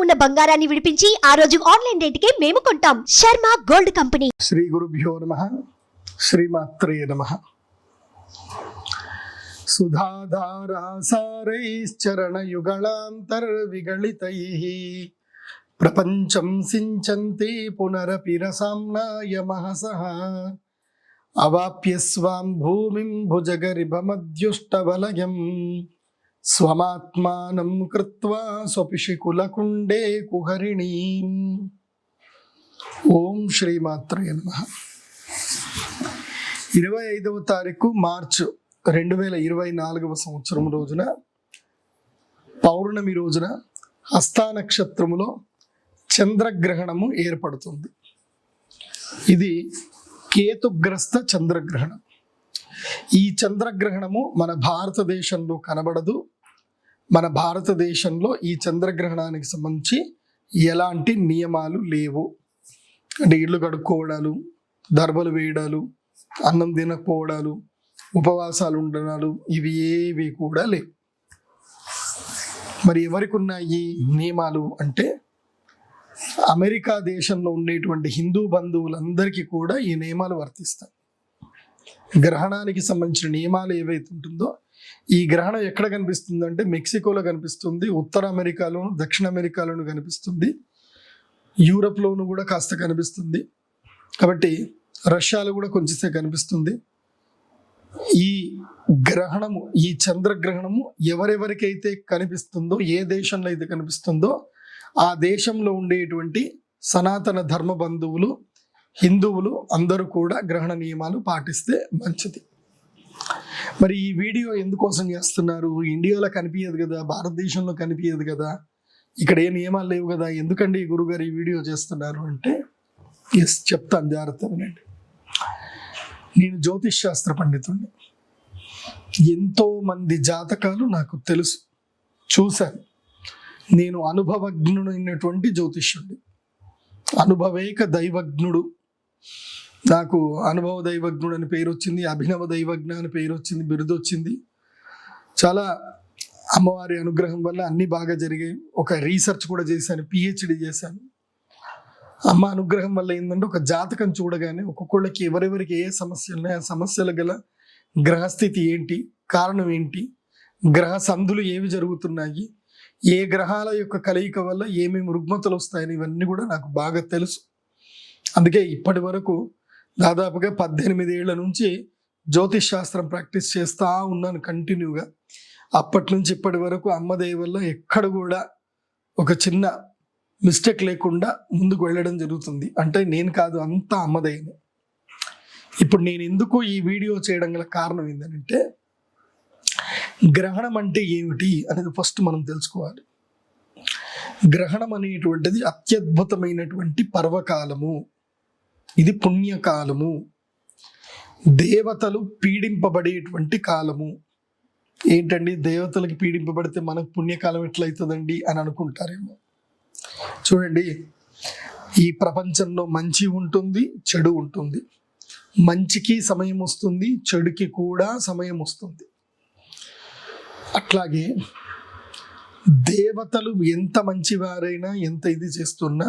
ఉన్న బంగారాన్ని విడిపించి ఆ రోజు ఆన్లైన్ రేటుకే మేము కొంటాం. Sharma gold company. శ్రీ గురుభ్యో నమః. శ్రీమాత్రే నమః. సుధాధారాసారైశ్చరణయుగళాంతర్విగళితైః ప్రపంచం సించంతి పునరపి రసామ్నాయ మహసః అవాప్య స్వాం భూమిం భుజగరిభమద్యుష్టవలయం స్వమాత్మానం కృత్వా స్వపిషికులకుండే కుహరిణీం. ఓం శ్రీమాత్రే నమః. 25వ తారీఖు మార్చు 2024 సంవత్సరం రోజున పౌర్ణమి రోజున హస్తా నక్షత్రములో చంద్రగ్రహణము ఏర్పడుతుంది. ఇది కేతుగ్రస్త చంద్రగ్రహణం. ఈ చంద్రగ్రహణము మన భారతదేశంలో కనబడదు. మన భారతదేశంలో ఈ చంద్రగ్రహణానికి సంబంధించి ఎలాంటి నియమాలు లేవు. అంటే ఇళ్ళు కడుక్కోవడాలు, దర్బలు వేయడాలు, అన్నం తినకపోవడాలు, ఉపవాసాలు ఉండడాలు ఇవి ఏవి కూడా లేవు. మరి ఎవరికి ఉన్నాయి నియమాలు అంటే అమెరికా దేశంలో ఉండేటువంటి హిందూ బంధువులందరికీ కూడా ఈ నియమాలు వర్తిస్తాయి. గ్రహణానికి సంబంధించిన నియమాలు ఏవైతే ఉంటుందో ఈ గ్రహణం ఎక్కడ కనిపిస్తుంది అంటే మెక్సికోలో కనిపిస్తుంది, ఉత్తర అమెరికాలోను, దక్షిణ అమెరికాలోను కనిపిస్తుంది, యూరప్లోను కూడా కాస్త కనిపిస్తుంది, కాబట్టి రష్యాలో కూడా కొంచెంసేపు కనిపిస్తుంది. ఈ గ్రహణము, ఈ చంద్రగ్రహణము ఎవరెవరికైతే కనిపిస్తుందో, ఏ దేశంలో అయితే కనిపిస్తుందో ఆ దేశంలో ఉండేటువంటి సనాతన ధర్మ బంధువులు, హిందువులు అందరూ కూడా గ్రహణ నియమాలు పాటిస్తే మంచిది. మరి ఈ వీడియో ఎందుకోసం చేస్తున్నారు? ఇండియాలో కనిపించదు కదా, భారతదేశంలో కనిపించదు కదా, ఇక్కడ ఏ నియమాలు లేవు కదా, ఎందుకండి గురుగారు ఈ వీడియో చేస్తున్నారు అంటే చెప్తాను, జాగ్రత్తగానండి. నేను జ్యోతిష్ శాస్త్ర పండితుడిని. ఎంతో మంది జాతకాలు నాకు తెలుసు, చూశాను. నేను అనుభవజ్ఞుడైనటువంటి జ్యోతిష్యుడిని, అనుభవేక దైవజ్ఞుడు. నాకు అనుభవ దైవజ్ఞుడు అని పేరు వచ్చింది, అభినవ దైవజ్ఞ అని పేరు వచ్చింది, బిరుదు వచ్చింది. చాలా అమ్మవారి అనుగ్రహం వల్ల అన్ని బాగా జరిగాయి. ఒక రీసెర్చ్ కూడా చేశాను, పిహెచ్డి చేశాను. అమ్మ అనుగ్రహం వల్ల ఏంటంటే ఒక జాతకం చూడగానే ఒక్కొక్కళ్ళకి ఎవరెవరికి ఏ సమస్యలు ఉన్నాయి, ఆ సమస్యల గల గ్రహస్థితి ఏంటి, కారణం ఏంటి, గ్రహ సంధులు ఏవి జరుగుతున్నాయి, ఏ గ్రహాల యొక్క కలయిక వల్ల ఏమేమి రుగ్మతలు వస్తాయని ఇవన్నీ కూడా నాకు బాగా తెలుసు. అందుకే ఇప్పటి వరకు దాదాపుగా 18 ఏళ్ల నుంచి జ్యోతిష్ శాస్త్రం ప్రాక్టీస్ చేస్తూ ఉన్నాను కంటిన్యూగా. అప్పటి నుంచి ఇప్పటి వరకు అమ్మ దయ వల్ల ఎక్కడ కూడా ఒక చిన్న మిస్టేక్ లేకుండా ముందుకు వెళ్ళడం జరుగుతుంది. అంటే నేను కాదు, అంతా అమ్మదయ్యనే. ఇప్పుడు నేను ఎందుకు ఈ వీడియో చేయడం గల కారణం ఏంటంటే గ్రహణం అంటే ఏమిటి అనేది ఫస్ట్ మనం తెలుసుకోవాలి. గ్రహణం అనేటువంటిది అత్యద్భుతమైనటువంటి పర్వకాలము, ఇది పుణ్యకాలము, దేవతలు పీడింపబడేటువంటి కాలము. ఏంటండి దేవతలకి పీడింపబడితే మనకు పుణ్యకాలం ఎట్లయితుందండి అని అనుకుంటారేమో. చూడండి, ఈ ప్రపంచంలో మంచి ఉంటుంది, చెడు ఉంటుంది. మంచికి సమయం వస్తుంది, చెడుకి కూడా సమయం వస్తుంది. అట్లాగే దేవతలు ఎంత మంచివారైనా, ఎంత ఇది చేస్తున్నా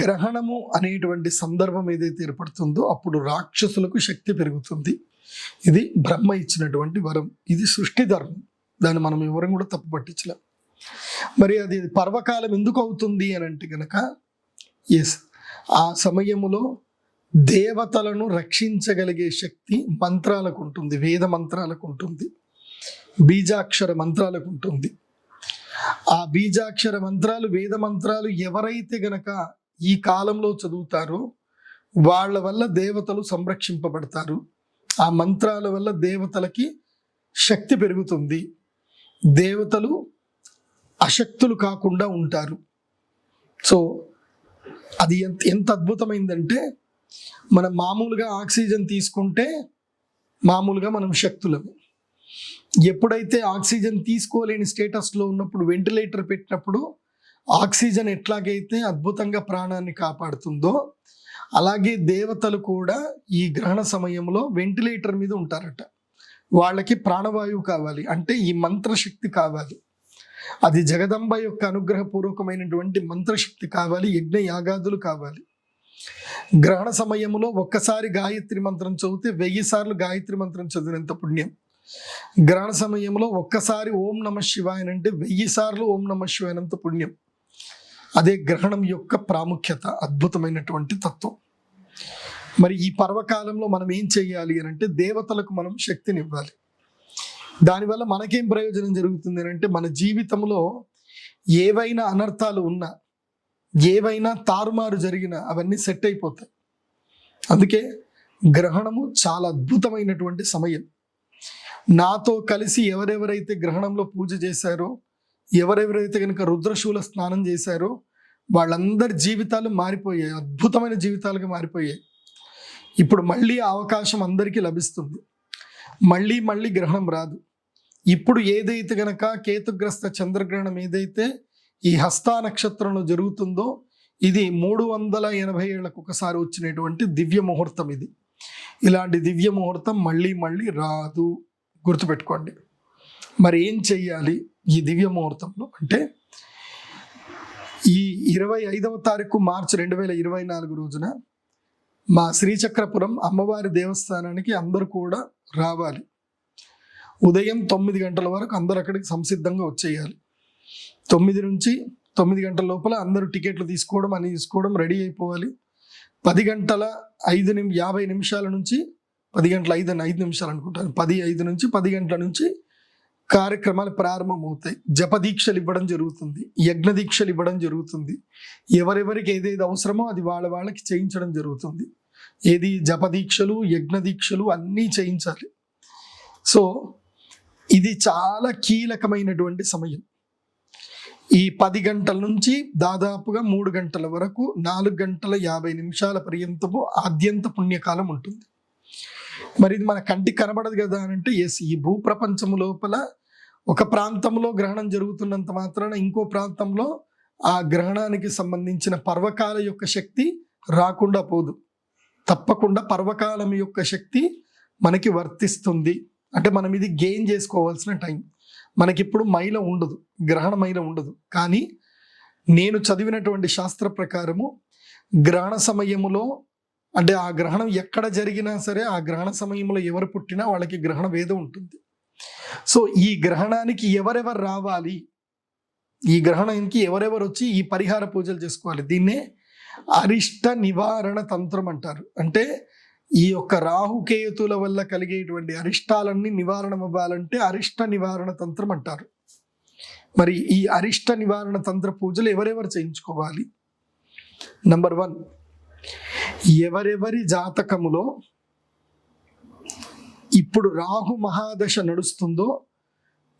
గ్రహణము అనేటువంటి సందర్భం ఏదైతే ఏర్పడుతుందో అప్పుడు రాక్షసులకు శక్తి పెరుగుతుంది. ఇది బ్రహ్మ ఇచ్చినటువంటి వరం, ఇది సృష్టి ధర్మం. దాన్ని మనం ఎవరం కూడా తప్పు పట్టించలేం. మరి అది పర్వకాలం ఎందుకు అవుతుంది అని అంటే కనుక ఆ సమయములో దేవతలను రక్షించగలిగే శక్తి మంత్రాలకు ఉంటుంది, వేద మంత్రాలకు ఉంటుంది, బీజాక్షర మంత్రాలకు ఉంటుంది. ఆ బీజాక్షర మంత్రాలు, వేద మంత్రాలు ఎవరైతే గనక ఈ కాలంలో చదువుతారో వాళ్ళ వల్ల దేవతలు సంరక్షింపబడతారు. ఆ మంత్రాల వల్ల దేవతలకి శక్తి పెరుగుతుంది, దేవతలు అశక్తులు కాకుండా ఉంటారు. సో అది ఎంత అద్భుతమైందంటే మనం మామూలుగా ఆక్సిజన్ తీసుకుంటే మామూలుగా మనం శక్తులమే. ఎప్పుడైతే ఆక్సిజన్ తీసుకోలేని స్టేటస్లో ఉన్నప్పుడు వెంటిలేటర్ పెట్టినప్పుడు ఆక్సిజన్ ఎట్లాగైతే అద్భుతంగా ప్రాణాన్ని కాపాడుతుందో అలాగే దేవతలు కూడా ఈ గ్రహణ సమయంలో వెంటిలేటర్ మీద ఉంటారట. వాళ్ళకి ప్రాణవాయువు కావాలి, అంటే ఈ మంత్రశక్తి కావాలి. అది జగదంబ యొక్క అనుగ్రహపూర్వకమైనటువంటి మంత్రశక్తి కావాలి, యజ్ఞ యాగాదులు కావాలి. గ్రహణ సమయంలో ఒక్కసారి గాయత్రి మంత్రం చదివితే 1000 సార్లు గాయత్రి మంత్రం చదివినంత పుణ్యం. గ్రహణ సమయంలో ఒక్కసారి ఓం నమ శివాయ అంటే 1000 సార్లు ఓం నమ శివాయనంత పుణ్యం. అదే గ్రహణం యొక్క ప్రాముఖ్యత, అద్భుతమైనటువంటి తత్వం. మరి ఈ పర్వకాలంలో మనం ఏం చేయాలి అని అంటే దేవతలకు మనం శక్తిని ఇవ్వాలి. దానివల్ల మనకేం ప్రయోజనం జరుగుతుంది అని అంటే మన జీవితంలో ఏవైనా అనర్థాలు ఉన్నా, ఏవైనా తారుమారు జరిగినా అవన్నీ సెట్ అయిపోతాయి. అందుకే గ్రహణము చాలా అద్భుతమైనటువంటి సమయం. నాతో కలిసి ఎవరెవరైతే గ్రహణంలో పూజ చేశారో, ఎవరెవరైతే కనుక రుద్రశూల స్నానం చేశారో వాళ్ళందరి జీవితాలు మారిపోయాయి, అద్భుతమైన జీవితాలుగా మారిపోయాయి. ఇప్పుడు మళ్ళీ ఆ అవకాశం అందరికీ లభిస్తుంది. మళ్ళీ మళ్ళీ గ్రహణం రాదు. ఇప్పుడు ఏదైతే గనక కేతుగ్రస్త చంద్రగ్రహణం ఏదైతే ఈ హస్తా నక్షత్రంలో జరుగుతుందో ఇది 380 ఏళ్లకు ఒకసారి వచ్చినటువంటి దివ్య ముహూర్తం. ఇది ఇలాంటి దివ్య ముహూర్తం మళ్ళీ మళ్ళీ రాదు, గుర్తుపెట్టుకోండి. మరి ఏం చెయ్యాలి ఈ దివ్య ముహూర్తంలో అంటే ఈ 25వ తారీఖు మార్చి 2024 రోజున మా శ్రీచక్రపురం అమ్మవారి దేవస్థానానికి అందరూ కూడా రావాలి. ఉదయం 9 గంటల వరకు అందరు అక్కడికి సంసిద్ధంగా వచ్చేయాలి. 9 నుంచి 9 గంటల లోపల అందరూ టికెట్లు తీసుకోవడం అని తీసుకోవడం రెడీ అయిపోవాలి. 10 గంటల 50 నిమిషాల నుంచి 10 గంటల 5 నిమిషాలు అనుకుంటాను, 10:05 నుంచి 10 గంటల నుంచి కార్యక్రమాలు ప్రారంభమవుతాయి. జపదీక్షలు ఇవ్వడం జరుగుతుంది, యజ్ఞ దీక్షలు ఇవ్వడం జరుగుతుంది. ఎవరెవరికి ఏదేది అవసరమో అది వాళ్ళకి చేయించడం జరుగుతుంది. ఏది జపదీక్షలు, యజ్ఞ దీక్షలు అన్నీ చేయించాలి. సో ఇది చాలా కీలకమైనటువంటి సమయం. ఈ 10 గంటల నుంచి దాదాపుగా 3 గంటల వరకు 4 గంటల 50 నిమిషాల పర్యంతము ఆద్యంత పుణ్యకాలం ఉంటుంది. మరి ఇది మన కంటికి కనబడదు కదా అని అంటే ఎస్, ఈ భూప్రపంచము లోపల ఒక ప్రాంతంలో గ్రహణం జరుగుతున్నంత మాత్రాన ఇంకో ప్రాంతంలో ఆ గ్రహణానికి సంబంధించిన పర్వకాల యొక్క శక్తి రాకుండా పోదు. తప్పకుండా పర్వకాలం యొక్క శక్తి మనకి వర్తిస్తుంది. అంటే మనం ఇది గెయిన్ చేసుకోవాల్సిన టైం. మనకిప్పుడు మైల ఉండదు, గ్రహణ మైల ఉండదు. కానీ నేను చదివినటువంటి శాస్త్ర ప్రకారము గ్రహణ సమయములో అంటే ఆ గ్రహణం ఎక్కడ జరిగినా సరే ఆ గ్రహణ సమయంలో ఎవరు పుట్టినా వాళ్ళకి గ్రహణ వేదం ఉంటుంది. సో ఈ గ్రహణానికి ఎవరెవరు రావాలి, ఈ గ్రహణానికి ఎవరెవరు వచ్చి ఈ పరిహార పూజలు చేసుకోవాలి, దీన్నే అరిష్ట నివారణ తంత్రం అంటారు. అంటే ఈ యొక్క రాహుకేతుల వల్ల కలిగేటువంటి అరిష్టాలన్నీ నివారణ అవ్వాలంటే అరిష్ట నివారణ తంత్రం అంటారు. మరి ఈ అరిష్ట నివారణ తంత్ర పూజలు ఎవరెవరు చేయించుకోవాలి? నంబర్ 1, ఎవరెవరి జాతకములో ఇప్పుడు రాహు మహాదశ నడుస్తుందో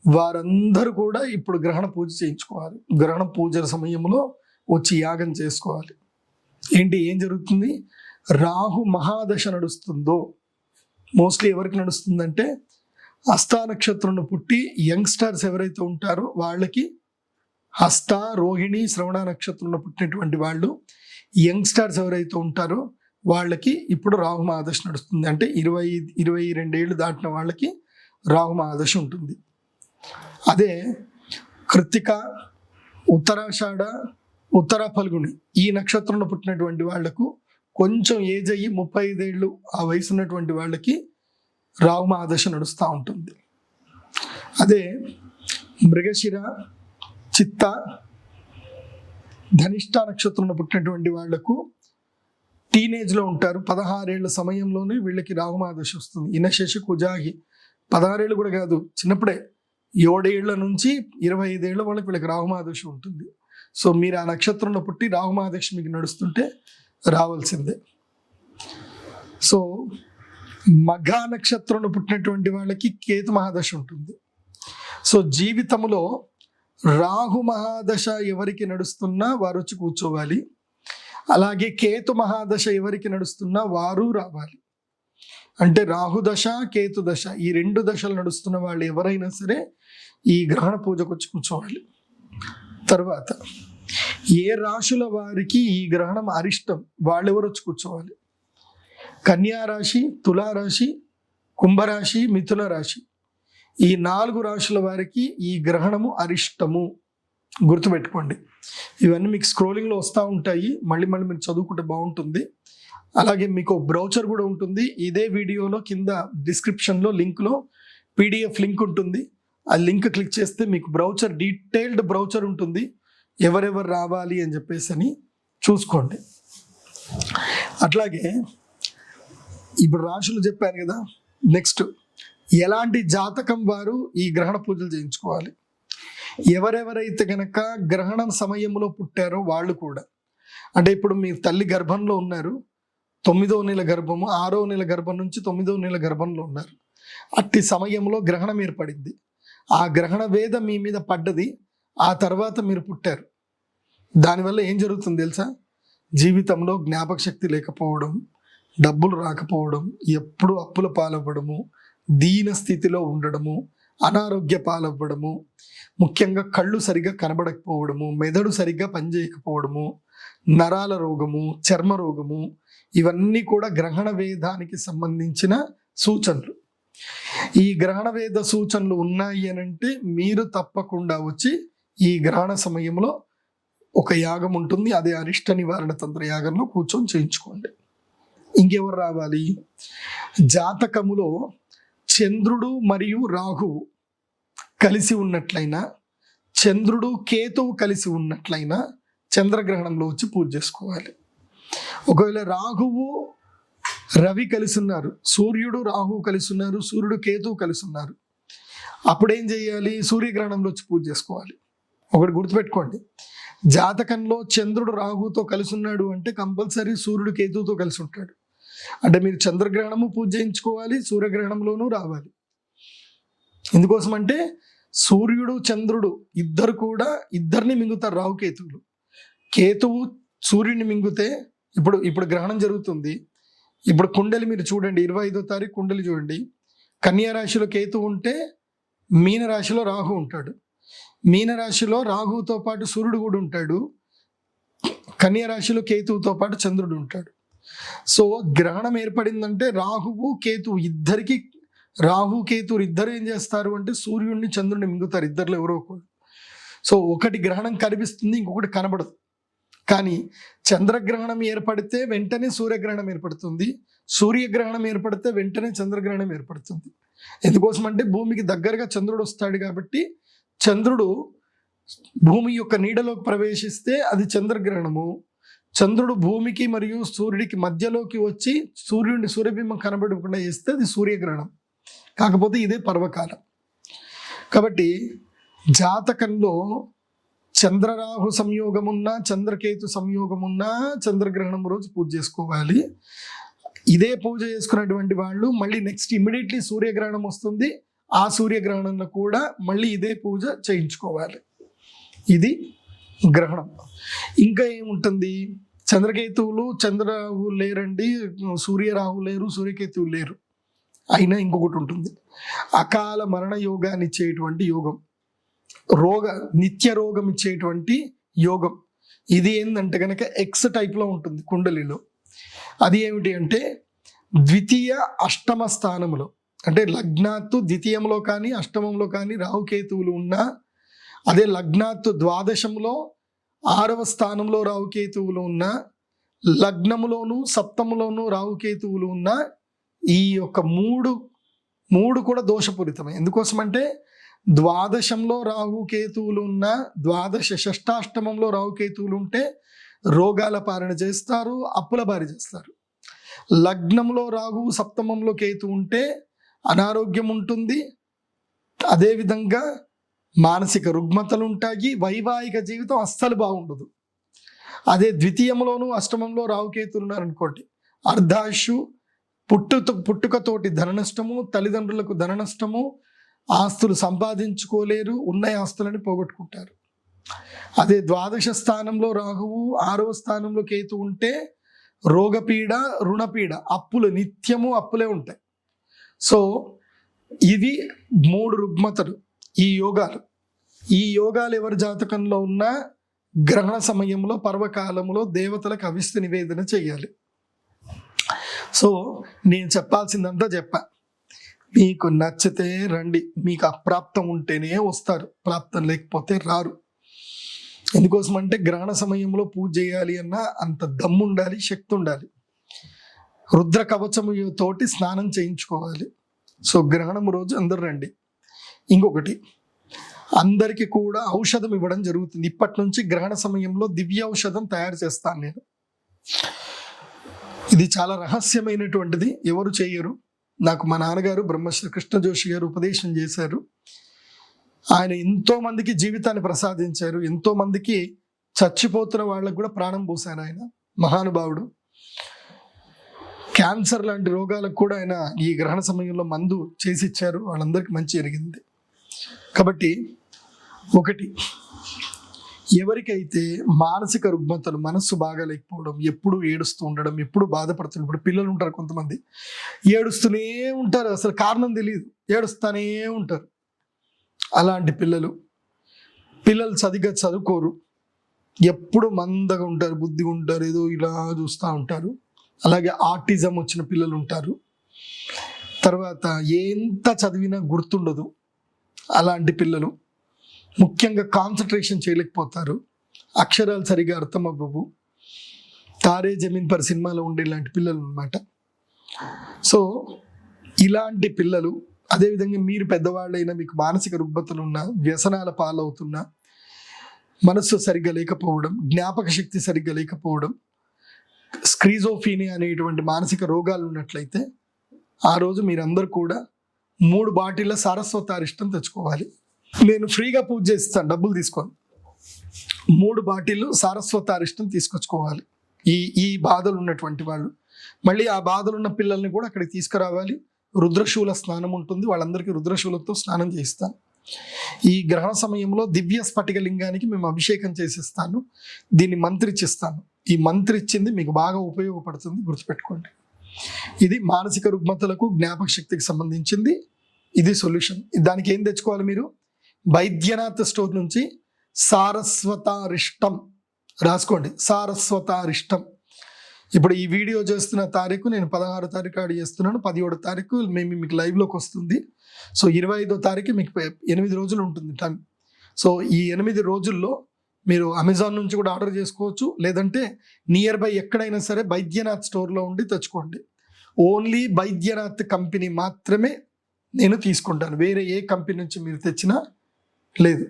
వారందరూ కూడా ఇప్పుడు గ్రహణ పూజ చేయించుకోవాలి. గ్రహణ పూజల సమయంలో వచ్చి యాగం చేసుకోవాలి. ఏం జరుగుతుంది? రాహు మహాదశ నడుస్తుందో మోస్ట్లీ ఎవరికి నడుస్తుందంటే హస్త నక్షత్రంలో పుట్టి యంగ్స్టర్స్ ఎవరైతే ఉంటారో వాళ్ళకి, హస్త, రోహిణి, శ్రవణ నక్షత్రంలో పుట్టినటువంటి వాళ్ళు యంగ్స్టర్స్ ఎవరైతే ఉంటారో వాళ్ళకి ఇప్పుడు రాహు మహాదశ నడుస్తుంది. అంటే 22 ఏళ్ళు దాటిన వాళ్ళకి రాహు మహాదశ ఉంటుంది. అదే కృత్తిక, ఉత్తరాషాఢ, ఉత్తర ఫల్గుని ఈ నక్షత్రంలో పుట్టినటువంటి వాళ్లకు కొంచెం ఏజ్ అయ్యి 35 ఏళ్ళు ఆ వయసు ఉన్నటువంటి వాళ్ళకి రాహు మహాదశ నడుస్తూ ఉంటుంది. అదే మృగశిర, చిత్త, ధనిష్ట నక్షత్రంలో పుట్టినటువంటి వాళ్లకు టీనేజ్లో ఉంటారు. 16 ఏళ్ల సమయంలోనే వీళ్ళకి రాహు మహాదశ వస్తుంది. ఇనశేష కుజాగి 16 ఏళ్ళు కూడా కాదు, చిన్నప్పుడే 7 ఏళ్ల నుంచి 25 ఏళ్ళ వాళ్ళకి వీళ్ళకి రాహు మహాదశ ఉంటుంది. సో మీరు ఆ నక్షత్రంలో పుట్టి రాహు మహాదశ మీకు నడుస్తుంటే రావాల్సిందే. సో మఘ నక్షత్రంలో పుట్టినటువంటి వాళ్ళకి కేతు మహాదశ ఉంటుంది. సో జీవితంలో రాహు మహాదశ ఎవరికి నడుస్తున్నా వారు వచ్చి కూర్చోవాలి. అలాగే కేతు మహాదశ ఎవరికి నడుస్తున్నా వారు రావాలి. అంటే రాహుదశ, కేతు దశ ఈ 2 దశలు నడుస్తున్న వాళ్ళు ఎవరైనా సరే ఈ గ్రహణ పూజకు వచ్చి కూర్చోవాలి. తర్వాత ఏ రాశుల వారికి ఈ గ్రహణం అరిష్టం వాళ్ళెవరు వచ్చి కూర్చోవాలి? కన్యా రాశి, తులారాశి, కుంభరాశి, మిథున రాశి ఈ 4 రాశుల వారికి ఈ గ్రహణము అరిష్టము, గుర్తుపెట్టుకోండి. ఇవన్నీ మీకు స్క్రోలింగ్లో వస్తూ ఉంటాయి, మళ్ళీ మీరు చదువుకుంటే బాగుంటుంది. అలాగే మీకు బ్రౌచర్ కూడా ఉంటుంది. ఇదే వీడియోలో కింద డిస్క్రిప్షన్లో లింక్లో PDF లింక్ ఉంటుంది. ఆ లింక్ క్లిక్ చేస్తే మీకు బ్రౌచర్, డీటెయిల్డ్ బ్రౌచర్ ఉంటుంది, ఎవరెవరు రావాలి అని చెప్పేసి చూసుకోండి. అట్లాగే ఇప్పుడు రాశులు చెప్పాను కదా, నెక్స్ట్ ఎలాంటి జాతకం వారు ఈ గ్రహణ పూజలు చేయించుకోవాలి. ఎవరెవరైతే కనుక గ్రహణం సమయంలో పుట్టారో వాళ్ళు కూడా, అంటే ఇప్పుడు మీ తల్లి గర్భంలో ఉన్నారు, 9వ నెల గర్భము, 6వ నెల గర్భం నుంచి 9వ నెల గర్భంలో ఉన్నారు, అట్టి సమయంలో గ్రహణం ఏర్పడింది. ఆ గ్రహణ వేద మీ మీద పడ్డది, ఆ తర్వాత మీరు పుట్టారు. దానివల్ల ఏం జరుగుతుంది తెలుసా? జీవితంలో జ్ఞాపక శక్తి లేకపోవడం, డబ్బులు రాకపోవడం, ఎప్పుడు అప్పుల పాలవ్వడము, దీన స్థితిలో ఉండడము, అనారోగ్య పాలవ్వడము, ముఖ్యంగా కళ్ళు సరిగ్గా కనబడకపోవడము, మెదడు సరిగ్గా పనిచేయకపోవడము, నరాల రోగము, చర్మ రోగము, ఇవన్నీ కూడా గ్రహణ వేదానికి సంబంధించిన సూచనలు. ఈ గ్రహణ వేద సూచనలు ఉన్నాయి అనంటే మీరు తప్పకుండా వచ్చి ఈ గ్రహణ సమయంలో ఒక యాగం ఉంటుంది, అదే అరిష్ట నివారణ తంత్ర యాగంలో కూర్చొని చేయించుకోండి. ఇంకెవరు రావాలి? జాతకములో చంద్రుడు మరియు రాహువు కలిసి ఉన్నట్లయినా, చంద్రుడు కేతువు కలిసి ఉన్నట్లయినా చంద్రగ్రహణంలో వచ్చి పూజ చేసుకోవాలి. ఒకవేళ రాహువు రవి కలిసి ఉన్నారు, సూర్యుడు రాహువు కలిసి ఉన్నారు, సూర్యుడు కేతువు కలిసి ఉన్నారు, అప్పుడేం చేయాలి? సూర్యగ్రహణంలో వచ్చి పూజ చేసుకోవాలి. ఒకటి గుర్తుపెట్టుకోండి, జాతకంలో చంద్రుడు రాహువుతో కలిసి ఉన్నాడు అంటే కంపల్సరీ సూర్యుడు కేతువుతో కలిసి ఉంటాడు. అంటే మీరు చంద్రగ్రహణము పూజ చేయించుకోవాలి, సూర్యగ్రహణంలోనూ రావాలి. ఎందుకోసం అంటే సూర్యుడు చంద్రుడు ఇద్దరు కూడా ఇద్దరిని మింగుతారు రాహుకేతువులు. కేతువు సూర్యుడిని మింగితే ఇప్పుడు గ్రహణం జరుగుతుంది. ఇప్పుడు కుండలి మీరు చూడండి, 25వ తారీఖు కుండలి చూడండి. కన్యా రాశిలో కేతువు ఉంటే మీన రాశిలో రాహు ఉంటాడు. మీన రాశిలో రాహుతో పాటు సూర్యుడు కూడా ఉంటాడు, కన్యా రాశిలో కేతువుతో పాటు చంద్రుడు ఉంటాడు. సో గ్రహణం ఏర్పడిందంటే రాహువు కేతువు ఇద్దరికి, రాహు కేతువు ఇద్దరు ఏం చేస్తారు అంటే సూర్యుడిని చంద్రుడిని మింగుతారు, ఇద్దరులో ఎవరో ఒకరు. సో ఒకటి గ్రహణం కనిపిస్తుంది, ఇంకొకటి కనబడదు. కానీ చంద్రగ్రహణం ఏర్పడితే వెంటనే సూర్యగ్రహణం ఏర్పడుతుంది, సూర్యగ్రహణం ఏర్పడితే వెంటనే చంద్రగ్రహణం ఏర్పడుతుంది. ఎందుకోసం అంటే భూమికి దగ్గరగా చంద్రుడు వస్తాడు కాబట్టి, చంద్రుడు భూమి యొక్క నీడలోకి ప్రవేశిస్తే అది చంద్రగ్రహణము, చంద్రుడు భూమికి మరియు సూర్యుడికి మధ్యలోకి వచ్చి సూర్యబింబం కనబడకుండా చేస్తే అది సూర్యగ్రహణం. కాకపోతే ఇదే పర్వకాలం. కాబట్టి జాతకంలో చంద్రరాహు సంయోగమున్నా, చంద్రకేతు సంయోగమున్నా చంద్రగ్రహణం రోజు పూజ చేసుకోవాలి. ఇదే పూజ చేసుకున్నటువంటి వాళ్ళు మళ్ళీ నెక్స్ట్ ఇమ్మీడియట్లీ సూర్యగ్రహణం వస్తుంది, ఆ సూర్యగ్రహణంలో కూడా మళ్ళీ ఇదే పూజ చేయించుకోవాలి. ఇది గ్రహణం. ఇంకా ఏముంటుంది? చంద్రకేతువులు చంద్రరాహు లేరండి, సూర్యరాహు లేరు, సూర్యకేతువు లేరు. అయినా ఇంకొకటి ఉంటుంది, అకాల మరణ యోగాన్ని ఇచ్చేటువంటి యోగం, నిత్య రోగం ఇచ్చేటువంటి యోగం. ఇది ఏంటంటే కనుక ఎక్స్ టైప్లో ఉంటుంది కుండలిలో. అది ఏమిటి అంటే ద్వితీయ అష్టమ స్థానంలో, అంటే లగ్నాత్తు ద్వితీయంలో కానీ అష్టమంలో కానీ రాహుకేతువులు ఉన్నా, అదే లగ్నాత్తు ద్వాదశంలో 6వ స్థానంలో రాహుకేతువులు ఉన్నా, లగ్నములోను సప్తములోను రాహుకేతువులు ఉన్నా, ఈ యొక్క మూడు కూడా దోషపూరితమే. ఎందుకోసమంటే ద్వాదశంలో రాహుకేతువులు ఉన్న, ద్వాదశ షష్టాష్టమంలో రాహుకేతువులు ఉంటే రోగాల పాలన చేస్తారు, అప్పుల బారి చేస్తారు. లగ్నంలో రాహు, సప్తమంలో కేతు ఉంటే అనారోగ్యం ఉంటుంది, అదేవిధంగా మానసిక రుగ్మతలు ఉంటాయి, వైవాహిక జీవితం అస్సలు బాగుండదు. అదే ద్వితీయంలోను అష్టమంలో రాహుకేతులు ఉన్నారనుకోండి, అర్ధాయుషు, పుట్టుకతోటి ధన నష్టము, తల్లిదండ్రులకు ధన నష్టము, ఆస్తులు సంపాదించుకోలేరు, ఉన్న ఆస్తులని పోగొట్టుకుంటారు. అదే ద్వాదశ స్థానంలో రాహువు, 6వ స్థానంలో కేతు ఉంటే రోగపీడ, రుణపీడ, అప్పులు, నిత్యము అప్పులే ఉంటాయి. సో ఇవి 3 రుగ్మతలు. ఈ యోగాలు ఎవరి జాతకంలో ఉన్నా గ్రహణ సమయంలో పర్వకాలంలో దేవతలకు అవిష్ట నివేదన చేయాలి. సో నేను చెప్పాల్సిందంతా చెప్పా. మీకు నచ్చితే రండి, మీకు అప్రాప్తం ఉంటేనే వస్తారు, ప్రాప్తం లేకపోతే రారు. ఎందుకోసం అంటే గ్రహణ సమయంలో పూజ చేయాలి అన్న అంత దమ్ము ఉండాలి, శక్తి ఉండాలి. రుద్ర కవచము తోటి స్నానం చేయించుకోవాలి. సో గ్రహణం రోజు అందరు రండి. ఇంకొకటి, అందరికీ కూడా ఔషధం ఇవ్వడం జరుగుతుంది. ఇప్పటి నుంచి గ్రహణ సమయంలో దివ్య ఔషధం తయారు చేస్తాను నేను. ఇది చాలా రహస్యమైనటువంటిది, ఎవరు చేయరు. నాకు మా నాన్నగారు బ్రహ్మశ్రీ కృష్ణ జోషి గారు ఉపదేశం చేశారు. ఆయన ఎంతో మందికి జీవితాన్ని ప్రసాదించారు, ఎంతో మందికి చచ్చిపోతున్న వాళ్ళకు కూడా ప్రాణం పోశారు ఆయన, మహానుభావుడు. క్యాన్సర్ లాంటి రోగాలకు కూడా ఆయన ఈ గ్రహణ సమయంలో మందు చేసి ఇచ్చారు, వాళ్ళందరికీ మంచి జరిగింది. కాబట్టి ఒకటి, ఎవరికైతే మానసిక రుగ్మతలు, మనస్సు బాగా లేకపోవడం, ఎప్పుడు ఏడుస్తూ ఉండడం, ఎప్పుడు బాధపడుతున్నారు, ఇప్పుడు పిల్లలు ఉంటారు కొంతమంది ఏడుస్తూనే ఉంటారు, అసలు కారణం తెలియదు, ఏడుస్తూనే ఉంటారు. అలాంటి పిల్లలు సరిగ్గా చదువుకోరు, ఎప్పుడు మందగా ఉంటారు, బుద్ధిగా ఉంటారు, ఏదో ఇలా చూస్తూ ఉంటారు. అలాగే ఆటిజం వచ్చిన పిల్లలు ఉంటారు. తర్వాత ఎంత చదివినా గుర్తుండదు అలాంటి పిల్లలు. ముఖ్యంగా కాన్సన్ట్రేషన్ చేయలేకపోతారు, అక్షరాలు సరిగా అర్థం అవ్వవు. తారే జమీన్ పర్ సినిమాలో ఉండే ఇలాంటి పిల్లలు అన్నమాట. సో ఇలాంటి పిల్లలు, అదేవిధంగా మీరు పెద్దవాళ్ళైనా మీకు మానసిక రుగ్మతలు ఉన్నా, వ్యసనాల పాలవుతున్నా, మనస్సు సరిగ్గా లేకపోవడం, జ్ఞాపక శక్తి సరిగ్గా లేకపోవడం, స్క్రీజోఫీనియా అనేటువంటి మానసిక రోగాలు ఉన్నట్లయితే ఆ రోజు మీరందరూ కూడా 3 బాటిళ్ళ సారస్వతారిష్టం తెచ్చుకోవాలి. నేను ఫ్రీగా పూజ చేస్తాను, డబ్బులు తీసుకోను. 3 బాటిళ్ళు సారస్వతారిష్టం తీసుకొచ్చుకోవాలి. ఈ బాధలు ఉన్నటువంటి వాళ్ళు, మళ్ళీ ఆ బాధలు ఉన్న పిల్లల్ని కూడా అక్కడికి తీసుకురావాలి. రుద్రశూల స్నానం ఉంటుంది, వాళ్ళందరికీ రుద్రశూలతో స్నానం చేయిస్తాను. ఈ గ్రహణ సమయంలో దివ్య స్ఫటిక లింగానికి మేము అభిషేకం చేసిస్తాను, దీన్ని మంత్రిచ్చిస్తాను. ఈ మంత్రిచ్చింది మీకు బాగా ఉపయోగపడుతుంది, గుర్తుపెట్టుకోండి. ఇది మానసిక రుగ్మతలకు, జ్ఞాపక శక్తికి సంబంధించింది. ఇది సొల్యూషన్. దానికి ఏం తెచ్చుకోవాలి మీరు? వైద్యనాథ్ స్టోర్ నుంచి సారస్వతారిష్టం రాసుకోండి, సారస్వతారిష్టం. ఇప్పుడు ఈ వీడియో చేస్తున్న తారీఖు నేను 16వ తారీఖు ఆడి చేస్తున్నాను, 17వ తారీఖు మేము మీకు లైవ్లోకి వస్తుంది. సో 25వ తారీఖు మీకు 8 రోజులు ఉంటుంది టైం. సో ఈ 8 రోజుల్లో మీరు అమెజాన్ నుంచి కూడా ఆర్డర్ చేసుకోవచ్చు, లేదంటే నియర్ బై ఎక్కడైనా సరే వైద్యనాథ్ స్టోర్లో ఉండి తెచ్చుకోండి. ఓన్లీ వైద్యనాథ్ కంపెనీ మాత్రమే నేను తీసుకుంటాను, వేరే ఏ కంపెనీ నుంచి మీరు తెచ్చినా లేదు.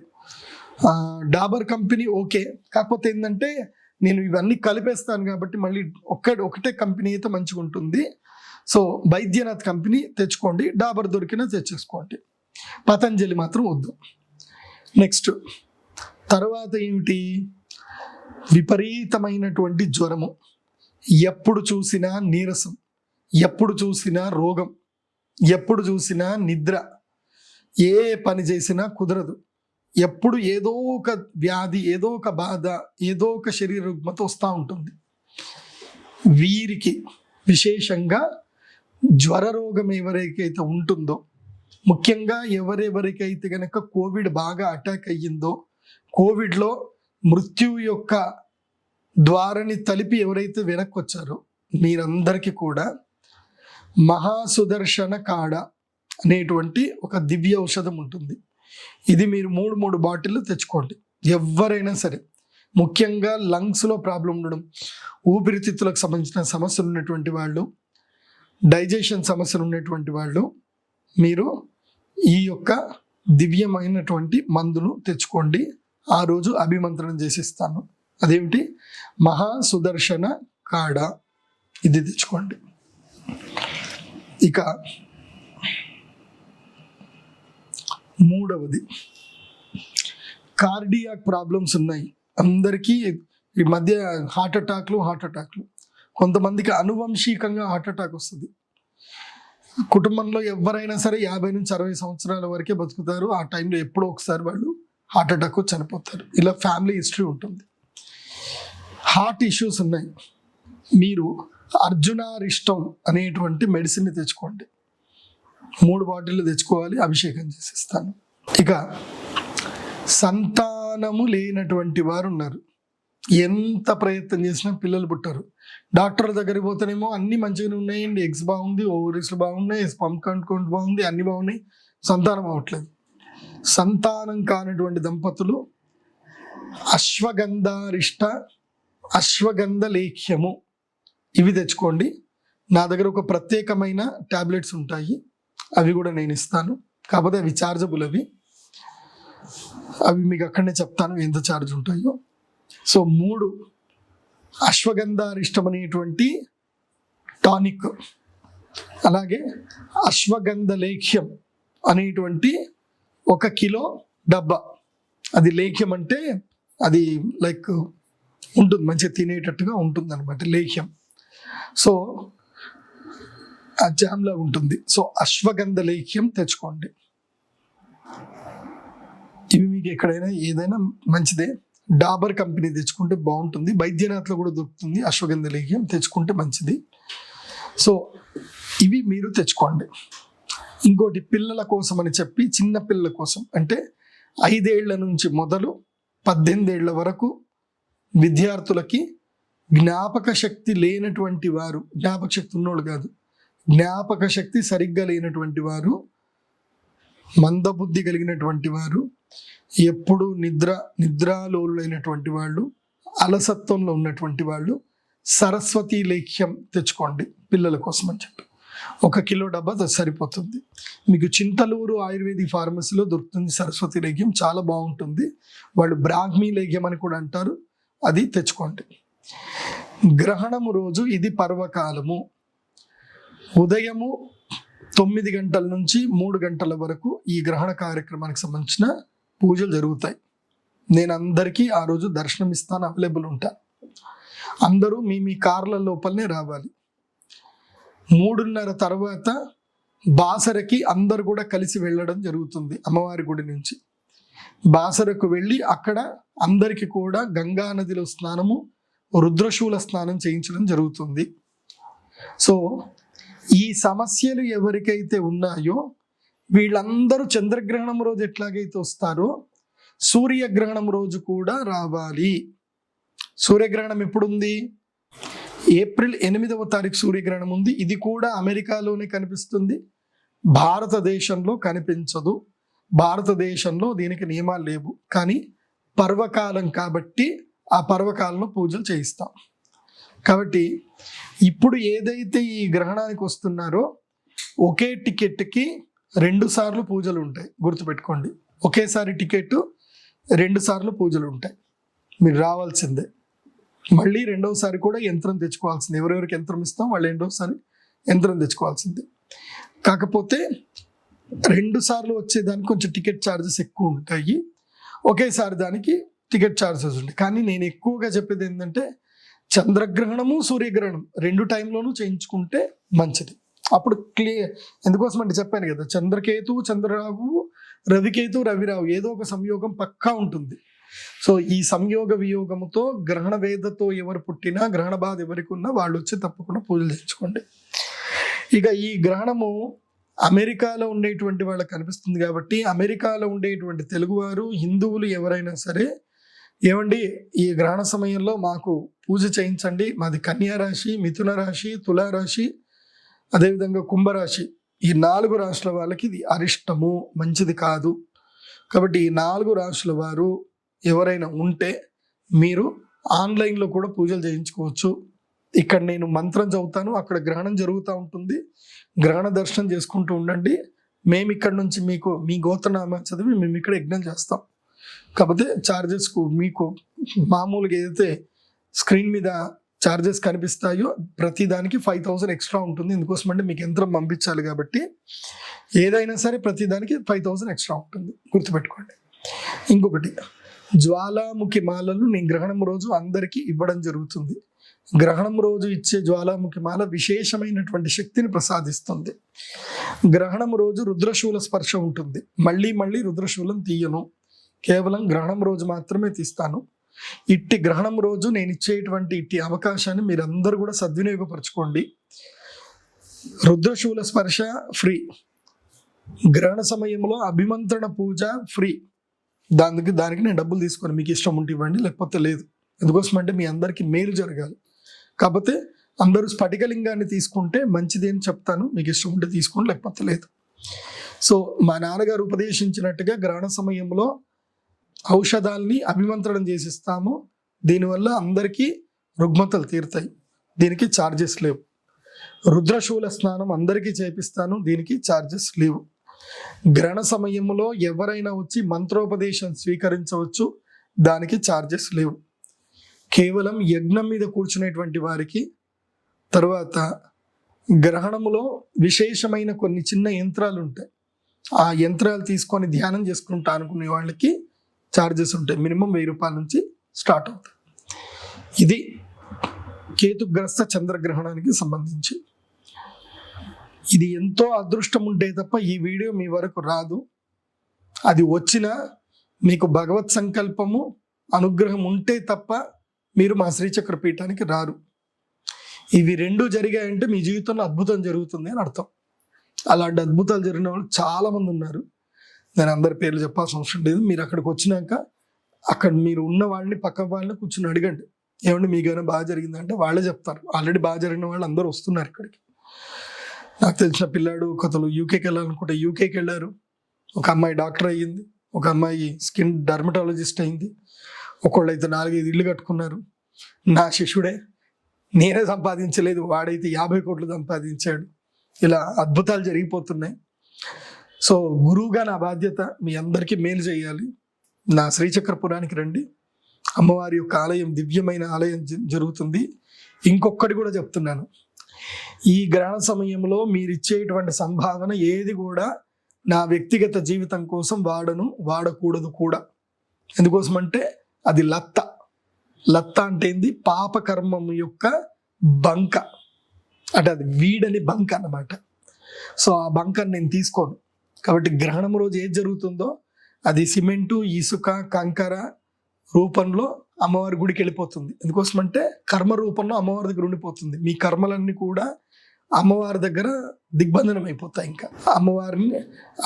డాబర్ కంపెనీ ఓకే, కాకపోతే ఏంటంటే నేను ఇవన్నీ కలిపేస్తాను కాబట్టి మళ్ళీ ఒకటే కంపెనీ అయితే మంచిగా ఉంటుంది. సో వైద్యనాథ్ కంపెనీ తెచ్చుకోండి, డాబర్ దొరికినా తెచ్చేసుకోండి, పతంజలి మాత్రం వద్దు. నెక్స్ట్ తర్వాత ఏమిటి? విపరీతమైనటువంటి జ్వరము, ఎప్పుడు చూసినా నీరసం, ఎప్పుడు చూసినా రోగం, ఎప్పుడు చూసినా నిద్ర, ఏ పని చేసినా కుదరదు, ఎప్పుడు ఏదో ఒక వ్యాధి, ఏదో ఒక బాధ, ఏదో ఒక శరీర రుగ్మత వస్తూ ఉంటుంది. వీరికి విశేషంగా జ్వర రోగం ఎవరికైతే ఉంటుందో, ముఖ్యంగా ఎవరెవరికైతే కనుక కోవిడ్ బాగా అటాక్ అయ్యిందో, కోవిడ్లో మృత్యు యొక్క ద్వారాన్ని తలిపి ఎవరైతే వెనక్కి వచ్చారో మీరందరికీ కూడా మహాసుదర్శన కాడ అనేటువంటి ఒక దివ్య ఔషధం ఉంటుంది. ఇది మీరు 3 బాటిళ్ళు తెచ్చుకోండి. ఎవరైనా సరే, ముఖ్యంగా లంగ్స్లో ప్రాబ్లం ఉండడం, ఊపిరితిత్తులకు సంబంధించిన సమస్యలు ఉన్నటువంటి వాళ్ళు, డైజెషన్ సమస్యలు ఉన్నటువంటి వాళ్ళు, మీరు ఈ యొక్క దివ్యమైనటువంటి మందును తెచ్చుకోండి. ఆ రోజు అభిమంత్రణం చేసిస్తాను. అదేమిటి? మహాసుదర్శన కాడ, ఇది తెచ్చుకోండి. ఇక 3వది, కార్డియాక్ ప్రాబ్లమ్స్ ఉన్నాయి అందరికీ ఈ మధ్య. హార్ట్ అటాక్లు, కొంతమందికి అనువంశికంగా హార్ట్ అటాక్ వస్తుంది. కుటుంబంలో ఎవరైనా సరే 50 నుంచి 60 సంవత్సరాల వరకే బతుకుతారు. ఆ టైంలో ఎప్పుడో ఒకసారి వాళ్ళు హార్ట్ అటాక్ చనిపోతారు. ఇలా ఫ్యామిలీ హిస్టరీ ఉంటుంది. హార్ట్ ఇష్యూస్ ఉన్నాయి, మీరు అర్జునారిష్టం అనేటువంటి మెడిసిన్ని తెచ్చుకోండి. 3 బాటిళ్ళు తెచ్చుకోవాలి, అభిషేకం చేసిస్తాను. ఇక సంతానము లేనటువంటి వారు ఉన్నారు, ఎంత ప్రయత్నం చేసినా పిల్లలు పుట్టారు. డాక్టర్ దగ్గరికి పోతేనేమో అన్ని మంచిగానే ఉన్నాయండి, ఎగ్స్ బాగుంది, ఓవరీస్ బాగున్నాయి, స్పర్మ్ కౌంట్ బాగుంది, అన్ని బాగున్నాయి, సంతానం అవ్వట్లేదు. సంతానం కానిటువంటి దంపతులు అశ్వగంధ లేఖ్యము ఇవి తెచ్చుకోండి. నా దగ్గర ఒక ప్రత్యేకమైన టాబ్లెట్స్ ఉంటాయి, అవి కూడా నేను ఇస్తాను. కాకపోతే అవి చార్జబుల్, అవి మీకు అక్కడనే చెప్తాను ఎంత ఛార్జ్ ఉంటాయో. సో 3 అశ్వగంధారిష్టం అనేటువంటి టానిక్, అలాగే అశ్వగంధ లేఖ్యం అనేటువంటి 1 కిలో డబ్బా. అది లేఖ్యం అంటే అది లైక్ ఉంటుంది, మంచిగా తినేటట్టుగా ఉంటుంది అనమాట లేఖ్యం. సో ఆ జామ్లా ఉంటుంది. సో అశ్వగంధ లేఖ్యం తెచ్చుకోండి. ఇవి మీకు ఎక్కడైనా ఏదైనా మంచిదే. డాబర్ కంపెనీ తెచ్చుకుంటే బాగుంటుంది, బైద్యనాథ్లో కూడా దొరుకుతుంది అశ్వగంధ లేఖ్యం, తెచ్చుకుంటే మంచిది. సో ఇవి మీరు తెచ్చుకోండి. ఇంకోటి పిల్లల కోసం అని చెప్పి, చిన్న పిల్లల కోసం అంటే 5 ఏళ్ల నుంచి మొదలు 18 ఏళ్ల వరకు విద్యార్థులకి జ్ఞాపక శక్తి లేనటువంటి వారు, జ్ఞాపక శక్తి ఉన్నోళ్ళు కాదు, జ్ఞాపక శక్తి సరిగ్గా లేనటువంటి వారు, మందబుద్ధి కలిగినటువంటి వారు, ఎప్పుడు నిద్రాలోలులైనటువంటి వాళ్ళు, అలసత్వంలో ఉన్నటువంటి వాళ్ళు సరస్వతి లేఖ్యం తెచ్చుకోండి పిల్లల కోసం అని చెప్పి. 1 కిలో డబ్బా సరిపోతుంది. మీకు చింతలూరు ఆయుర్వేదిక్ ఫార్మసీలో దొరుకుతుంది సరస్వతి లేఖ్యం, చాలా బాగుంటుంది. వాళ్ళు బ్రాహ్మీ లేఖ్యం అని కూడా అంటారు, అది తెచ్చుకోండి. గ్రహణము రోజు ఇది పర్వకాలము. ఉదయము 9 గంటల నుంచి 3 గంటల వరకు ఈ గ్రహణ కార్యక్రమానికి సంబంధించిన పూజలు జరుగుతాయి. నేను అందరికీ ఆ రోజు దర్శనం ఇస్తాను, అవైలబుల్ ఉంటాను. అందరూ మీ కార్ల లోపలనే రావాలి. 3:30 తర్వాత బాసరకి అందరు కూడా కలిసి వెళ్ళడం జరుగుతుంది. అమ్మవారి గుడి నుంచి బాసరకు వెళ్ళి అక్కడ అందరికీ కూడా గంగా నదిలో స్నానము, రుద్రశూల స్నానం చేయించడం జరుగుతుంది. సో ఈ సమస్యలు ఎవరికైతే ఉన్నాయో వీళ్ళందరూ చంద్రగ్రహణం రోజు ఎట్లాగైతే వస్తారో సూర్యగ్రహణం రోజు కూడా రావాలి. సూర్యగ్రహణం ఎప్పుడుంది? ఏప్రిల్ 8వ తారీఖు సూర్యగ్రహణం ఉంది. ఇది కూడా అమెరికాలోనే కనిపిస్తుంది, భారతదేశంలో కనిపించదు. భారతదేశంలో దీనికి నియమాలు లేవు, కానీ పర్వకాలం కాబట్టి ఆ పర్వకాలంలో పూజలు చేయిస్తాం. కాబట్టి ఇప్పుడు ఏదైతే ఈ గ్రహణానికి వస్తున్నారో ఒకే టికెట్కి 2 సార్లు పూజలు ఉంటాయి, గుర్తుపెట్టుకోండి. ఒకేసారి టికెట్ 2 సార్లు పూజలు ఉంటాయి, మీరు రావాల్సిందే. మళ్ళీ 2వసారి కూడా యంత్రం తెచ్చుకోవాల్సింది. ఎవరెవరికి యంత్రం ఇస్తాం వాళ్ళు 2వసారి యంత్రం తెచ్చుకోవాల్సిందే. కాకపోతే 2 సార్లు వచ్చేదానికి కొంచెం టికెట్ ఛార్జెస్ ఎక్కువ ఉంటాయి, ఒకేసారి దానికి టికెట్ ఛార్జెస్ ఉంటాయి. కానీ నేను ఎక్కువగా చెప్పేది ఏంటంటే చంద్రగ్రహణము సూర్యగ్రహణం 2 టైంలోనూ చేయించుకుంటే మంచిది. అప్పుడు క్లియర్. ఎందుకోసం అంటే చెప్పాను కదా, చంద్రకేతు చంద్రరావు, రవికేతు రవిరావు, ఏదో ఒక సంయోగం పక్కా ఉంటుంది. సో ఈ సంయోగ వియోగముతో గ్రహణ వేదతో ఎవరు పుట్టినా, గ్రహణ బాధ ఎవరికి ఉన్నా వాళ్ళు వచ్చి తప్పకుండా పూజలు చేయించుకోండి. ఇక ఈ గ్రహణము అమెరికాలో ఉండేటువంటి వాళ్ళకి కనిపిస్తుంది కాబట్టి అమెరికాలో ఉండేటువంటి తెలుగువారు, హిందువులు ఎవరైనా సరే, ఏమండి ఈ గ్రహణ సమయంలో మాకు పూజ చేయించండి, మాది కన్యా రాశి, మిథున రాశి, తులారాశి, అదేవిధంగా కుంభరాశి, ఈ 4 రాశుల వాళ్ళకి ఇది అరిష్టము, మంచిది కాదు. కాబట్టి ఈ 4 రాశుల వారు ఎవరైనా ఉంటే మీరు ఆన్లైన్లో కూడా పూజలు చేయించుకోవచ్చు. ఇక్కడ నేను మంత్రం చదువుతాను, అక్కడ గ్రహణం జరుగుతూ ఉంటుంది, గ్రహణ దర్శనం చేసుకుంటూ ఉండండి. మేము ఇక్కడ నుంచి మీకు మీ గోత్రనామా చదివి మేము ఇక్కడ యజ్ఞం చేస్తాం. కాకపోతే ఛార్జెస్కు మీకు మామూలుగా ఏదైతే స్క్రీన్ మీద ఛార్జెస్ కనిపిస్తాయో ప్రతి దానికి 5,000 ఎక్స్ట్రా ఉంటుంది. ఎందుకోసం అంటే మీకు యంత్రం పంపించాలి కాబట్టి ఏదైనా సరే ప్రతి దానికి 5,000 ఎక్స్ట్రా ఉంటుంది, గుర్తుపెట్టుకోండి. ఇంకొకటి, జ్వాలాముఖి మాలలు నేను గ్రహణం రోజు అందరికీ ఇవ్వడం జరుగుతుంది. గ్రహణం రోజు ఇచ్చే జ్వాలాముఖి మాల విశేషమైనటువంటి శక్తిని ప్రసాదిస్తుంది. గ్రహణం రోజు రుద్రశూల స్పర్శ ఉంటుంది. మళ్ళీ రుద్రశూలం తీయను, కేవలం గ్రహణం రోజు మాత్రమే తీస్తాను. ఇట్టి గ్రహణం రోజు నేను ఇచ్చేటువంటి ఇట్టి అవకాశాన్ని మీరందరూ కూడా సద్వినియోగపరచుకోండి. రుద్రశూల స్పర్శ ఫ్రీ, గ్రహణ సమయంలో అభిమంత్రణ పూజ ఫ్రీ. దానికి నేను డబ్బులు తీసుకొని మీకు ఇష్టం ఉంటే ఇవ్వండి, లేకపోతే లేదు, ఎందుకోసం అంటే మీ అందరికీ మేలు జరగాలి. కాకపోతే అందరూ స్ఫటికలింగాన్ని తీసుకుంటే మంచిది అని చెప్తాను. మీకు ఇష్టం ఉంటే తీసుకోండి, లేకపోతే లేదు. సో మా నాన్నగారు ఉపదేశించినట్టుగా గ్రహణ సమయంలో ఔషధాల్ని అభిమంత్రణం చేసిస్తాము. దీనివల్ల అందరికీ రుగ్మతలు తీరుతాయి. దీనికి ఛార్జెస్ లేవు. రుద్రశూల స్నానం అందరికీ చేపిస్తాను. దీనికి ఛార్జెస్ లేవు. గ్రహణ సమయంలో ఎవరైనా వచ్చి మంత్రోపదేశం స్వీకరించవచ్చు. దానికి ఛార్జెస్ లేవు. కేవలం యజ్ఞం మీద కూర్చునేటువంటి వారికి, తర్వాత గ్రహణములో విశేషమైన కొన్ని చిన్న యంత్రాలు ఉంటాయి, ఆ యంత్రాలు తీసుకొని ధ్యానం చేసుకుంటా అనుకునే వాళ్ళకి ఛార్జెస్ ఉంటాయి. మినిమం 1000 రూపాయల నుంచి స్టార్ట్ అవుతాయి. ఇది కేతుగ్రస్త చంద్రగ్రహణానికి సంబంధించి. ఇది ఎంతో అదృష్టం ఉంటే తప్ప ఈ వీడియో మీ వరకు రాదు. అది వచ్చినా మీకు భగవత్ సంకల్పము అనుగ్రహం ఉంటే తప్ప మీరు మా శ్రీచక్ర పీఠానికి రారు. ఇవి రెండు జరిగాయంటే మీ జీవితంలో అద్భుతం జరుగుతుంది అని అర్థం. అలాంటి అద్భుతాలు జరిగిన వాళ్ళు చాలా మంది ఉన్నారు. నేను అందరి పేర్లు చెప్పాల్సిన అవసరం లేదు. మీరు అక్కడికి వచ్చినాక అక్కడ మీరు ఉన్న వాళ్ళని, పక్క వాళ్ళని కూర్చొని అడగండి, ఏమంటే మీకైనా బాగా జరిగిందంటే వాళ్ళే చెప్తారు. ఆల్రెడీ బాగా జరిగిన వాళ్ళు అందరూ వస్తున్నారు ఇక్కడికి. నాకు తెలిసిన పిల్లాడు ఒకతను యూకేకి వెళ్ళాలనుకుంటే యూకేకి వెళ్ళారు. ఒక అమ్మాయి డాక్టర్ అయ్యింది. ఒక అమ్మాయి స్కిన్ డర్మటాలజిస్ట్ అయింది. ఒకళ్ళైతే 4-5 ఇళ్ళు కట్టుకున్నారు. నా శిష్యుడే, నేనే సంపాదించలేదు, వాడైతే 50 కోట్లు సంపాదించాడు. ఇలా అద్భుతాలు జరిగిపోతున్నాయి. సో గురువుగా నా బాధ్యత మీ అందరికీ మేలు చేయాలి. నా శ్రీచక్రపురానికి రండి. అమ్మవారి యొక్క ఆలయం దివ్యమైన ఆలయం జరుగుతుంది. ఇంకొకటి కూడా చెప్తున్నాను, ఈ గ్రహణ సమయంలో మీరు ఇచ్చేటువంటి సంభావన ఏది కూడా నా వ్యక్తిగత జీవితం కోసం వాడకూడదు కూడా. ఎందుకోసం అంటే అది లత్త. లత్త అంటే ఏంది? పాపకర్మం యొక్క బంక, అంటే అది వీడని బంక అన్నమాట. సో ఆ బంకని నేను తీసుకోను. కాబట్టి గ్రహణం రోజు ఏది జరుగుతుందో అది సిమెంటు, ఇసుక, కంకర రూపంలో అమ్మవారి గుడికి వెళ్ళిపోతుంది. ఎందుకోసం అంటే కర్మ రూపంలో అమ్మవారి దగ్గర ఉండిపోతుంది. మీ కర్మలన్నీ కూడా అమ్మవారి దగ్గర దిగ్బంధనం అయిపోతాయి. ఇంకా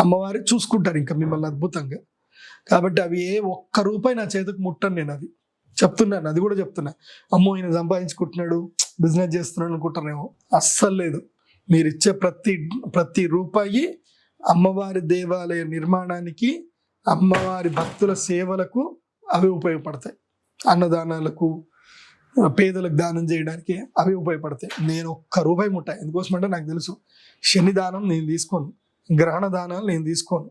అమ్మవారి చూసుకుంటారు ఇంకా మిమ్మల్ని అద్భుతంగా. కాబట్టి అవి ఒక్క రూపాయి నా చేతికి ముట్టను. నేను అది చెప్తున్నాను, అది కూడా చెప్తున్నా. అమ్మో ఈయన సంపాదించుకుంటున్నాడు, బిజినెస్ చేస్తున్నాడు అనుకుంటారేమో. అస్సలు లేదు. మీరు ఇచ్చే ప్రతి రూపాయి అమ్మవారి దేవాలయ నిర్మాణానికి, అమ్మవారి భక్తుల సేవలకు అవి ఉపయోగపడతాయి. అన్నదానాలకు, పేదలకు దానం చేయడానికి అవి ఉపయోగపడతాయి. నేను ఒక్క రూపాయి ముట్టాయి. ఎందుకోసం అంటే నాకు తెలుసు, శని దానం నేను తీసుకోను, గ్రహణ దానాలు నేను తీసుకోను.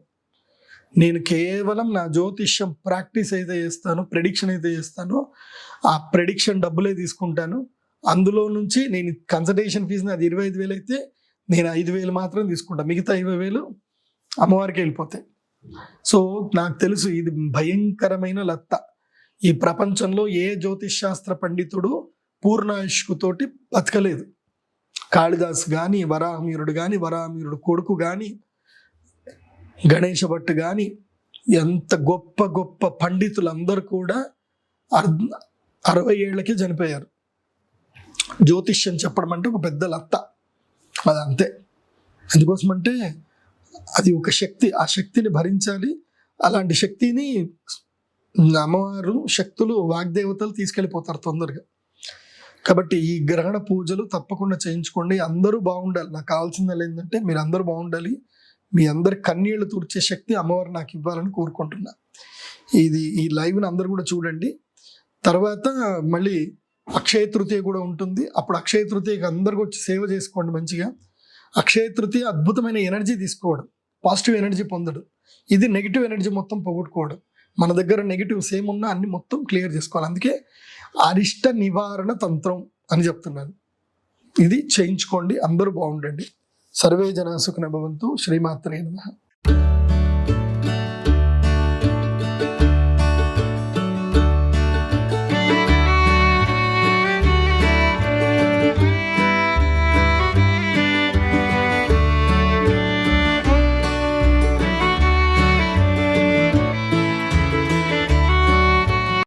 నేను కేవలం నా జ్యోతిష్యం ప్రాక్టీస్ అయితే చేస్తాను, ప్రెడిక్షన్ అయితే చేస్తానో ఆ ప్రెడిక్షన్ డబ్బులే తీసుకుంటాను. అందులో నుంచి నేను కన్సల్టేషన్ ఫీజు అది 25,000 అయితే నేను 5,000 మాత్రం తీసుకుంటాను. మిగతా 20,000 అమ్మవారికి వెళ్ళిపోతాయి. సో నాకు తెలుసు ఇది భయంకరమైన లత్త. ఈ ప్రపంచంలో ఏ జ్యోతిష్ శాస్త్ర పండితుడు పూర్ణాయుష్కుతోటి బతకలేదు. కాళిదాస్ కానీ, వరాహమీరుడు కానీ, వరాహమీరుడు కొడుకు కానీ, గణేష భట్ కానీ, ఎంత గొప్ప గొప్ప పండితులందరూ కూడా 60 ఏళ్ళకే చనిపోయారు. జ్యోతిష్యం చెప్పడం అంటే ఒక పెద్ద లత్త, అది అంతే. ఎందుకోసమంటే అది ఒక శక్తి, ఆ శక్తిని భరించాలి. అలాంటి శక్తిని అమ్మవారు, శక్తులు, వాగ్దేవతలు తీసుకెళ్ళిపోతారు తొందరగా. కాబట్టి ఈ గ్రహణ పూజలు తప్పకుండా చేయించుకోండి. అందరూ బాగుండాలి. నాకు కావాల్సింది ఏంటంటే మీరు అందరూ బాగుండాలి. మీ అందరి కన్నీళ్లు తుడిచే శక్తి అమ్మవారు నాకు ఇవ్వాలని కోరుకుంటున్నా. ఈ లైవ్ని అందరూ కూడా చూడండి. తర్వాత మళ్ళీ అక్షయ తృతీయ కూడా ఉంటుంది. అప్పుడు అక్షయ తృతీయకి అందరికి వచ్చి సేవ చేసుకోండి మంచిగా. అక్షయ తృతీయ అద్భుతమైన ఎనర్జీ తీసుకోవడం, పాజిటివ్ ఎనర్జీ పొందడం. ఇది నెగిటివ్ ఎనర్జీ మొత్తం పోగొట్టుకోవడం. మన దగ్గర నెగిటివ్స్ ఏమున్నా అన్ని మొత్తం క్లియర్ చేసుకోవాలి. అందుకే అరిష్ట నివారణ తంత్రం అని చెప్తున్నాను. ఇది చేయించుకోండి. అందరూ బాగుండండి. సర్వే జనా సుఖినో భవంతు. శ్రీమాత్రే నమః.